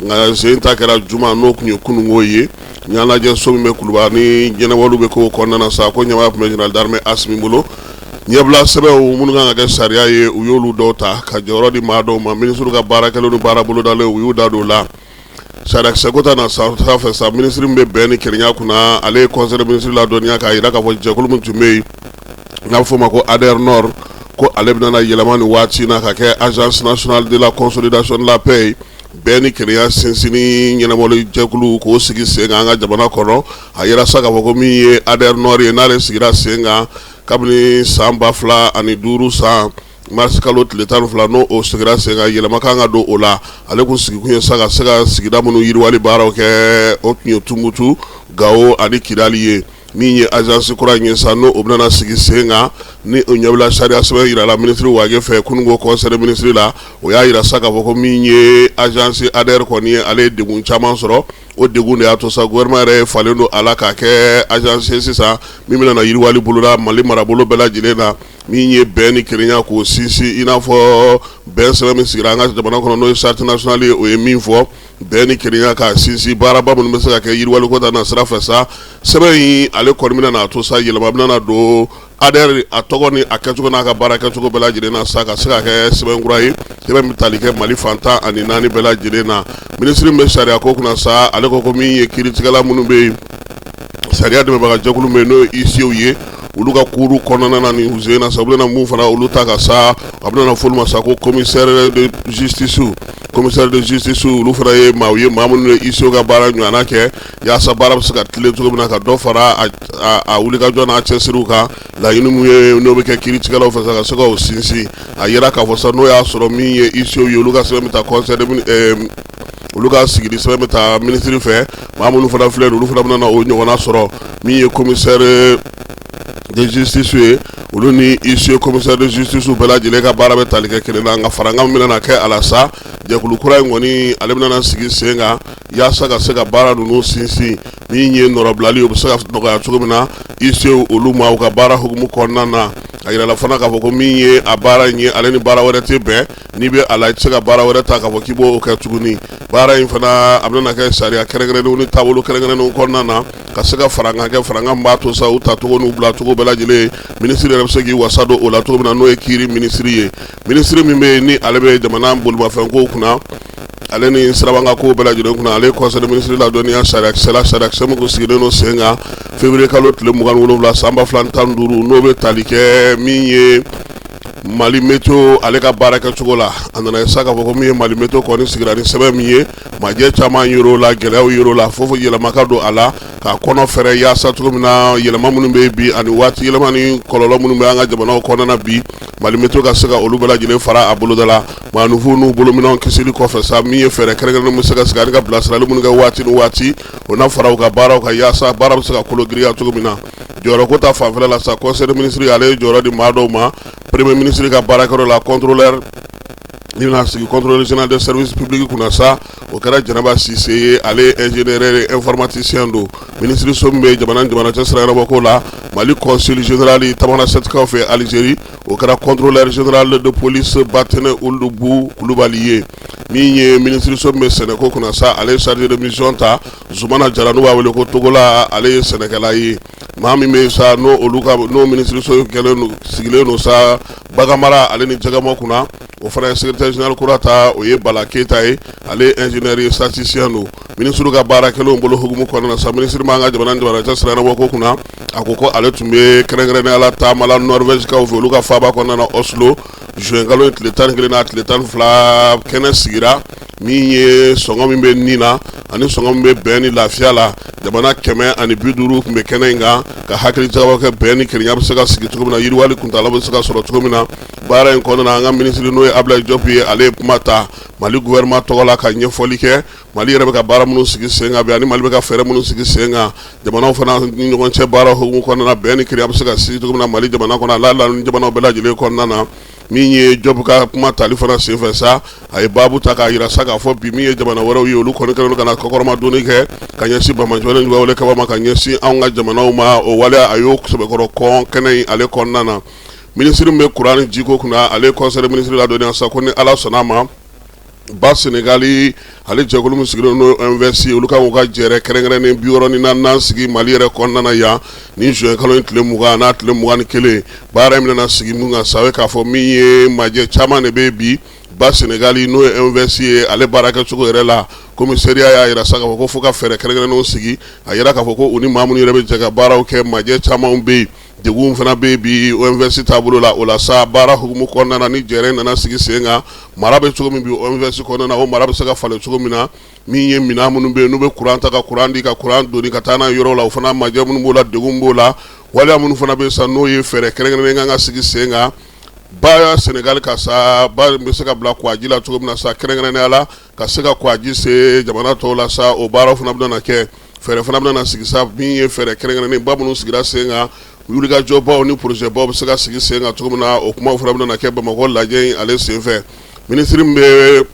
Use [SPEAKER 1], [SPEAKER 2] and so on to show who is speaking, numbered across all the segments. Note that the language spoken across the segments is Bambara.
[SPEAKER 1] nga senta kera juma no kunyo kunungo ye nyala je so me kulubani jena walu be ko konna sa ko nyama general d'armée asmi mulo nyabla sebe o mun nga ga sharia ye u yolu dota ka jorodi mado ma ministre ga barakelo no barabulo dale u yuda do la shadak segota na south africa ministre mbe beni kenya kuna ale conseil ministre la donia ka ira ka fo je kulum tumei na fo mako ader nord ko alebna na yelamani wati na ka ke agence nationale de la consolidation de la paix beni kenya sinsini nyena molo jekulu ko sigi senga nga jabana kono ayira saka fo mi ye ader nord ye nale sigira senga kabni samba fla ani duru sa mars kalot letan fla no o sigira senga yelama kanga do ola ale kun sigi kun saka sigida munu yirwali baro ke o kunyo tumutu gawo ani kidali ye ni agence kura nye sano obnana sigi senga ni onyabla sharia sebe ira la ministre wage fe kungo conseil ministre la o ya ira saka foko minye agence ader ko ni ale degun chaman soro o degun de ato sa gouvernement re falendo ala ka ke agence sisa mimina na yirwali bulura mali marabolo bela jilena minye beni kenya ko sisi ina fo ben sebe misiranga jabana kono no charte nationale o e min fo beni kenya ka sisi baraba mun mesaka ke yirwali ko na srafa sa sebe ale kormina na to sa yelama bana do ader atogoni akachuko na ka baraka chuko bela jilena saka ke sebe ngurai sebe mitalike mali fanta ani nani bela jilena ministre me sharia ko kuna sa ale ko mi ye kritikala munube sharia de baga jokulu me no isiyo ye uluka kuru konana na ni uzena sabule na mufana uluta ka sa abna na fulma sa ko commissaire de justice ulufra ye mawye mamun isiyo ga bara nyana ke ya sa bara saka tile to bina ka do fara a ulika jona chesiruka la yinu mu no be ke kritikala ofasa ka saka o sinsi ayira ka fosa no ya soro mi ye isiyo ye uluka se meta conseil de uluka sigidi se meta ministry fe mamun fana fleur ulufra bina o nyona soro mi ye commissaire de justice uluni ici commissaire de justice bela jile ka barabe talike kelena nga faranga mina na ke alasa je kulukura ngoni alemna na sigi senga ya saka bara no sinsi ni nye norablali obsaka no ga tsugumina ici uluma u ka bara hukumu konna na ayira la fana ka foko minye abara nye aleni bara wada tebe ni be ala tsaka bara wada ta ka fokibo o ka tsuguni bara infana abna na ka sharia kerengere no ni tabulu kerengere no konna na ka saka faranga mbato sa uta to no bla to bela jile ministre de segi wasado o la to na no ekiri ministre mi me ni alebe jamana bulma fanko kuna aleni sirabanga ko bela jile kuna ale conseil de ministre la donia sharia semu ko sigide no senga février kalot le mugan wolo samba flantan duru no be talike minye mali meto ale ka baraka chugola andana saka foko mi mali meto ko ni sigrani sebe miye maje chama yoro la gelew yoro la fofo yela makado ala ka kono fere ya satu mina yela mamunu be bi ani wati yela mani kololo munu be anga jabana ko na bi mali meto ka saka olubela jile fara abulu dala manufu nu bulu minon kisili ko fa sa miye fere kere no musaka saka ga blasra lu munu ga wati no wati ona fara ka bara ka ya sa bara saka kolo griya to mina joro ko ta fa fere la sa conseil ministre ale joro di mado ma premier ministre ka barakaro la contrôleur du contrôle général des services publics kuna sa o kara janaba sise ale ingénieur informaticien do ministre sombe jamana tsara bako la mali conseil général tamana set ka fe Algérie o kara contrôleur général de police Batene Oulubu Koulibaly mi ministre sombe Sénégal kuna sa ale chargé de mission ta Zoumana Diarano wa wele ko Togola ale Sénégalais mami me sa no oluka no ministre so kele no sigile no sa bagamara ale ni jagamo kuna o frère secrétaire général kurata o ye bala keta e ale ingénieur statisticien no ministre ga barakelo mbolo hugumu ko na sa ministre manga jabana tasra na wako kuna akoko ale tumbe krengre ala tamala Norvège ka o oluka faba ko na Oslo jengalo atletan fla kena sigira minye songo mimbe nina ani songo mimbe beni lafiala jamana keme ani biduru kumbe kenenga ka hakili jawa ke beni kenya bisaka sigitu na yirwali kuntala bisaka soro tukumina bara en kono na nga ministre no Ablaye Diop ale mata mali gouvernement togola ka nyefoli ke mali rebe ka bara munu sigi senga be ani mali be ka fere munu sigi senga jamana fana ni ngon che bara ho kono na beni kenya bisaka sigitu na mali jamana kono la jamana bela jile kono na minye job ka kuma talifana sefa sa ay babu taka ira saka fo bi minye jamana waro yolu kono kana kokorma doni ke kanya si ba manjole ni wale ka ba kanya si anga jamana ma o wale ayok sobe koro kon kenai ale konnana ministre me Qur'an jiko kuna ale conseil ministre la doni sa koni ala sonama ba Senegali ale jɛkulu min sigilen no MVC olu kan ka jɛrɛ kɛrɛnkɛrɛnnen 64 sigi Mali yɛrɛ kɔnɔna na yan ni juin kalo in tile 20 n'a tile 21 baara in bɛna sigi mun kan sawe k'a fɔ min ye majɛ caman de bɛ bi ba Senegali n'o ye MVC ye ale baara kɛcogo yɛrɛ la commissariat y'a yira sa k'a fɔ ko fo ka fɛɛrɛ kɛrɛnkɛrɛnnenw sigi a yira k'a fɔ ko u ni maa minnu yɛrɛ bɛ jɛ ka baaraw kɛ majɛ camanw bɛ yen degun fana bɛ bi OMVS taabolo la o la sa baara hukumu kɔnɔna na ni jɛrɛ nana sigi sen kan mara bɛ cogo min bi OMVS kɔnɔna na o mara bɛ se ka falen cogo min na min ye minɛn minnu bɛ yen n'u bɛ courant ta ka courant di ka courant doni ka taa n'a ye yɔrɔ la o fana majɛ minnu b'o la degun b'o la waleya minnu fana bɛ yen sa n'o ye fɛɛrɛ kɛrɛnkɛrɛnnen kan ka sigi sen kan ba Senegal ka sa ba bɛ se ka bila kɔji la cogo min na sa kɛrɛnkɛrɛnnenya la ka se ka kɔji se jamana tɔw la sa o baaraw fana bɛna kɛ fɛɛrɛ fana bɛna sigi sa min ye fɛɛrɛ kɛrɛnkɛrɛnnen ba minnu sigira sen kan wulikajɔbaw ni projet baw bɛ se ka sigi sen kan cogo min na o kumaw fana bɛna kɛ Bamakɔ lajɛ in ale senfɛ minisiri min bɛ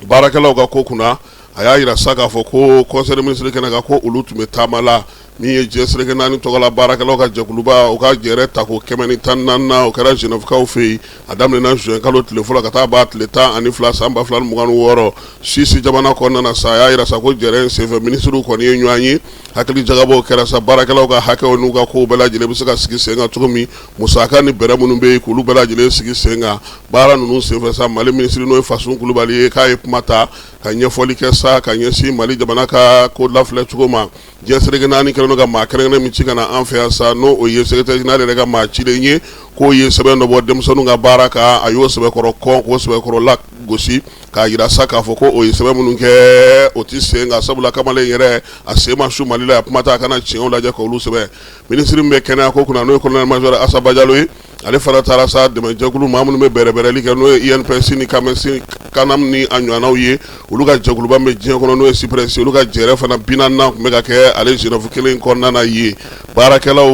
[SPEAKER 1] baarakɛlaw ka ko kunna a y'a yira sa k'a fɔ ko conseil des ministres kɛnɛ kan ko olu tun bɛ taama la min ye diɲɛ seleke naani tɔgɔla baarakɛlaw ka jɛkuluba o ka jɛrɛ ta ko 114 na o kɛra Genève-kaw fɛ yen a daminɛna juin kalo tile fɔlɔ ka taa ban tile 12 san 2026 Suisse jamana kɔnɔna na sa a y'a yira sa ko jɛrɛ in senfɛ minisiriw kɔni ye ɲɔgɔn ye hakili jagabɔw kɛra sa baarakɛlaw ka hakɛw n'u ka kow bɛɛ lajɛlen bɛ se ka sigi sen kan cogo min musaka ni bɛrɛ minnu bɛ yen k'olu bɛɛ lajɛlen sigi sen kan baara ninnu senfɛ sa Mali minisiri n'o ye Fasun Kulubali ye k'a ye kuma ta ka ɲɛfɔli kɛ sa ka ɲɛsin Mali jamana ka ko lafilɛ cogo ma diɲɛ seleke naani kɛlen don ka maa kɛrɛnkɛrɛnnen min ci ka na an fɛ yan sa n'o o ye secrétaire général yɛrɛ ka maa cilen ye k'o ye sɛbɛn dɔ bɔ denmisɛnninw ka baara kan a y'o sɛbɛkɔrɔ kɔn k'o sɛbɛkɔrɔ la gosi k'a yira sa k'a fɔ ko o ye sɛbɛn minnu kɛ o ti sen kan sabula kamalen yɛrɛ a sen ma su Mali la a kuma ta a kana tiɲɛw lajɛ k'olu sɛbɛn minisiri min bɛ kɛnɛya ko kunna n'o ye colonel major Asaba Jalo ye ale fana taara sa dɛmɛjɛkulu maa minnu bɛ bɛrɛbɛrɛli kɛ n'o ye INPS ni Kanam ni a ɲɔgɔnnaw ye olu ka jɛkuluba bɛ diɲɛ kɔnɔ n'o ye CIPRES olu ka jɛrɛ fana 40 tun bɛ ka kɛ ale Genève kelen kɔnɔna na yen baarakɛlaw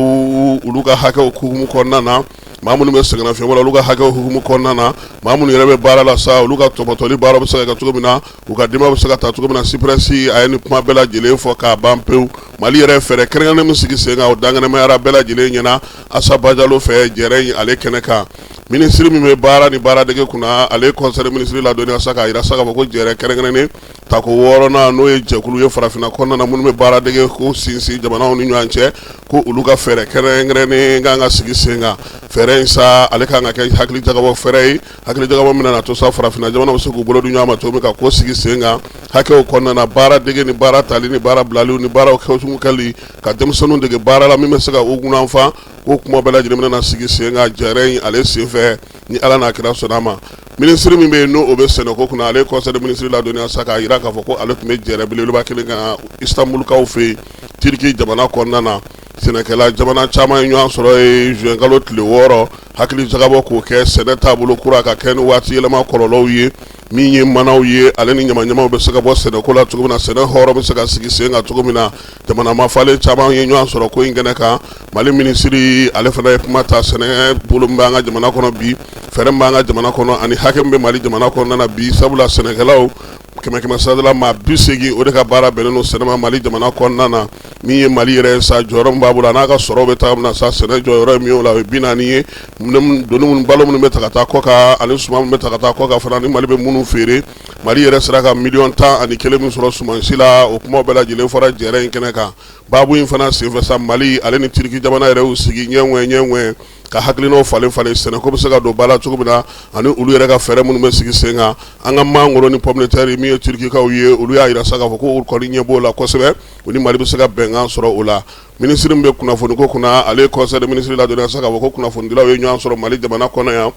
[SPEAKER 1] olu ka hakɛw hukumu kɔnɔna na maa minnu bɛ sɛgɛnnafiɲɛbɔ la olu ka hakɛw hukumu kɔnɔna na maa minnu yɛrɛ bɛ baara la sa olu ka tɔbɔtɔli baara bɛ se ka kɛ cogo min na u ka denbaya bɛ se ka taa cogo min na CIPRES a ye nin kuma bɛɛ lajɛlen fɔ k'a ban pewu Mali yɛrɛ fɛɛrɛ kɛrɛnkɛrɛnnen min sigi sen kan o danganɛmayara bɛɛ lajɛlen ɲɛna Asaba Jalo fɛ jɛrɛ in ale kɛnɛ kan minisiri min bɛ baara ni baaradege kunna ale conseil des ministres ladɔnniya sa k'a yira sa k'a fɔ ko jɛrɛ kɛrɛnkɛrɛnnen tako 6nan n'o ye jɛkulu ye farafinna kɔnɔna na minnu bɛ baaradege ko sinsin jamanaw ni ɲɔgɔn cɛ ko olu ka fɛɛrɛ kɛrɛnkɛrɛnnen kan ka sigi sen kan fɛɛrɛ in sa ale kan ka kɛ hakili jagabɔ fɛɛrɛ ye hakili jagabɔ min na to sa farafinna jamana bɛ se k'u bolo di ɲɔgɔn ma cogo min ka ko sigi sen kan hakɛw kɔnɔna na baaradege ni baara tali ni baara bilaliw ni baaraw kɛli ka denmisɛnninw dege baara la min bɛ se ka u kunnafan o kuma bɛɛ lajɛlen bɛna sigi sen kan jɛrɛ in ale senfɛ ni Ala n'a kira sɔnna a ma minisiri min bɛ yen n'o o bɛ sɛnɛko kunna ale conseil des ministres ladɔnniya sa k'a yira k'a fɔ ko ale tun bɛ jɛrɛ belebeleba kelen kan Istanbulkaw fɛ yen Turki jamana kɔnɔna na sɛnɛkɛla jamana caman ye ɲɔgɔn sɔrɔ ye juin kalo tile 6 hakili jagabɔ k'o kɛ sɛnɛ taabolo kura ka kɛ ni waati yɛlɛma kɔlɔlɔw ye min ye manaw ye ale ni ɲamaɲamaw bɛ se ka bɔ sɛnɛko la cogo min na sɛnɛ hɔrɔn bɛ se ka sigi sen kan cogo min na jamana mafalen caman ye ɲɔgɔn sɔrɔ ko in kɛnɛ kan Mali minisiri ale fana ye kuma ta sɛnɛ bolo min b'an ka jamana kɔnɔ bi fɛɛrɛ min b'an ka jamana kɔnɔ ani hakɛ min bɛ Mali jamana kɔnɔna na bi sabula sɛnɛkɛlaw kɛmɛ sadala maa 80 o de ka baara bɛnnen don sɛnɛ ma Mali jamana kɔnɔna na min ye Mali yɛrɛ sa jɔyɔrɔ min b'a bolo a n'a ka sɔrɔ bɛ taa min na sa sɛnɛ jɔyɔrɔ ye min ye o la o ye 40 ye doni minnu balo minnu bɛ ta ka taa kɔ kan ani suman minnu bɛ ta ka taa kɔ kan fana ni Mali bɛ minnu feere Mali yɛrɛ sera ka $11 min sɔrɔ sumansi la o kumaw bɛɛ lajɛlen fɔra jɛrɛ in kɛnɛ kan baabu in fana senfɛ sa Mali ale ni Turki jamana yɛrɛ y'u sigi ɲɛŋɛ ka hakilinaw falen sɛnɛko bɛ se ka don ba la cogo min na ani olu yɛrɛ ka fɛɛrɛ minnu bɛ sigi sen kan an ka mangoro ni pomme de terre min ye Turkikaw ye olu y'a yira sa k'a fɔ ko olu kɔni ɲɛ b'o la kosɛbɛ u ni Mali bɛ se ka bɛnkan sɔrɔ o la minisiri min bɛ kunnafoniko kunna ale conseil des ministres ladɔnniya sa k'a fɔ ko kunnafonidilaw ye ɲɔgɔn sɔrɔ Mali jamana kɔnɔ yan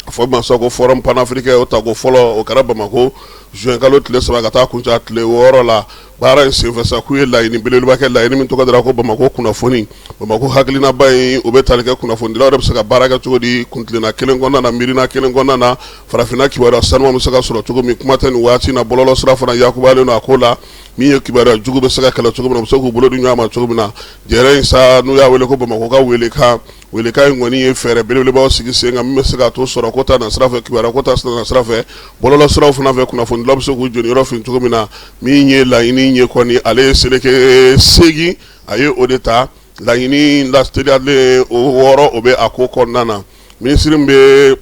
[SPEAKER 1] fɔ ma sɔn ko forum panafricain o ta ko fɔlɔ o kɛra Bamako juin kalo tile 3 ka taa kuncɛ tile 6 la baara in senfɛ sa k'u ye laɲini belebeleba kɛ laɲini min tɔgɔ dara ko Bamako kunnafoni Bamako hakilinaba in o bɛ tali kɛ kunnafonidilaw yɛrɛ bɛ se ka baara kɛ cogo di kuntilenna kelen kɔnɔna na miirina kelen kɔnɔna na farafinna kibaruya sanuman bɛ se ka sɔrɔ cogo min kuma tɛ nin waati in na bɔlɔlɔ sira fana yakubalen don a ko la min ye kibaruya jugu bɛ se ka kɛlɛ cogo min na u bɛ se k'u bolo di ɲɔgɔn ma cogo min na jɛrɛ in sa n'u y'a wele ko Bamako ka welekan in kɔni ye fɛɛrɛ belebelebaw sigi sen kan min bɛ se ka to sɔrɔ ko ta na sira fɛ kibaruya ko ta na sira fɛ bɔlɔlɔ siraw fana fɛ kunnafonidilaw bɛ se k'u jɔ yɔrɔ fin cogo min na min ye laɲini ye kɔni ale ye seleke 8 a ye o de ta laɲini laseliyalen o 6 o bɛ a ko kɔnɔna na minisiri min bɛ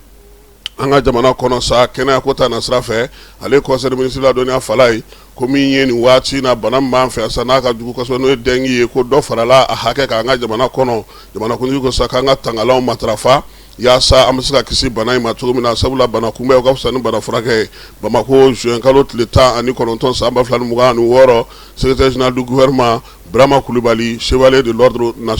[SPEAKER 1] an ka jamana kɔnɔ sa kɛnɛya ko ta na sira fɛ ale conseil ministre la dɔnniya fala ye ko min ye nin waati na bana min b'an fɛ sa n'a ka jugu kosɛbɛ n'o ye dengue ye ko dɔ farala a hakɛ kan an ka jamana kɔnɔ jamanakuntigi ko sa k'an ka tangalanw matarafa yaasa an bɛ se ka kisi bana in ma cogo min na sabula bana kunbɛn o ka fisa ni bana furakɛ ye Bamako juin kalo tile 19 san 2026 secrétaire général du gouvernement Burama Kulibali chevalier de l'ordre national